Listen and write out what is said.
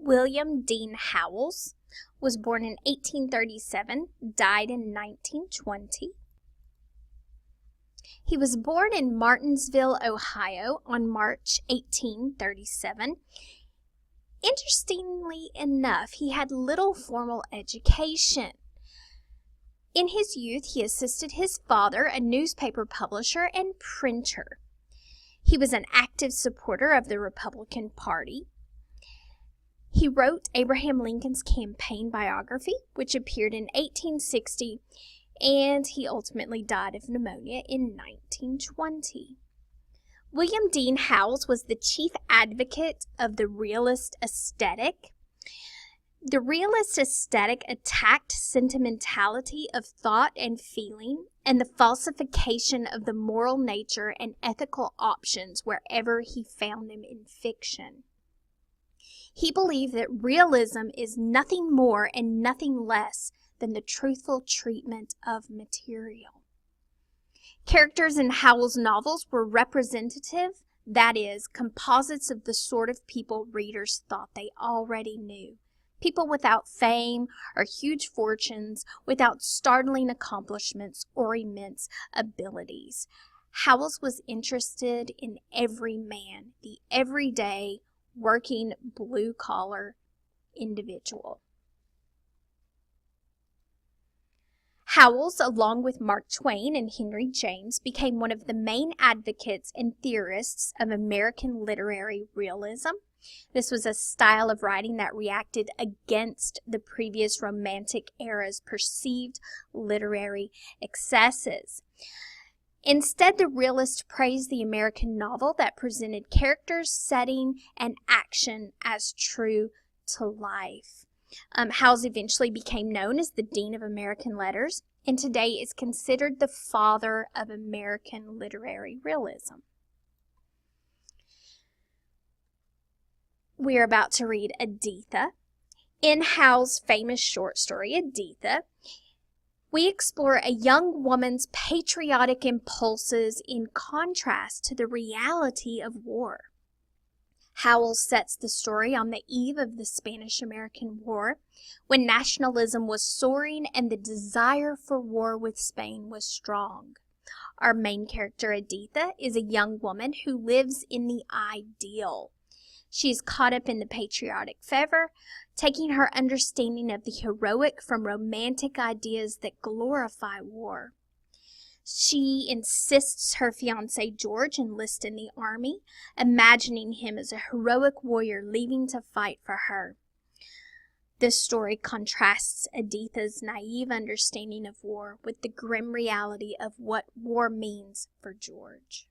William Dean Howells was born in 1837, died in 1920. He was born in Martinsville, Ohio on March 1837. Interestingly enough, he had little formal education. In his youth, he assisted his father, a newspaper publisher and printer. He was an active supporter of the Republican Party. He wrote Abraham Lincoln's campaign biography, which appeared in 1860, and he ultimately died of pneumonia in 1920. William Dean Howells was the chief advocate of the realist aesthetic. The realist aesthetic attacked sentimentality of thought and feeling and the falsification of the moral nature and ethical options wherever he found them in fiction. He believed that realism is nothing more and nothing less than the truthful treatment of material. Characters in Howells' novels were representative, that is, composites of the sort of people readers thought they already knew. People without fame or huge fortunes, without startling accomplishments or immense abilities. Howells was interested in every man, the everyday, working, blue-collar individual. Howells, along with Mark Twain and Henry James, became one of the main advocates and theorists of American literary realism. This was a style of writing that reacted against the previous Romantic era's perceived literary excesses. Instead, the realist praised the American novel that presented characters, setting, and action as true to life. Howells eventually became known as the Dean of American Letters, and today is considered the father of American literary realism. We are about to read Editha. In Howells' famous short story, Editha, we explore a young woman's patriotic impulses in contrast to the reality of war. Howells sets the story on the eve of the Spanish-American War, when nationalism was soaring and the desire for war with Spain was strong. Our main character, Editha, is a young woman who lives in the ideal. She is caught up in the patriotic fervor, taking her understanding of the heroic from romantic ideas that glorify war. She insists her fiancé George enlist in the army, imagining him as a heroic warrior leaving to fight for her. This story contrasts Editha's naive understanding of war with the grim reality of what war means for George.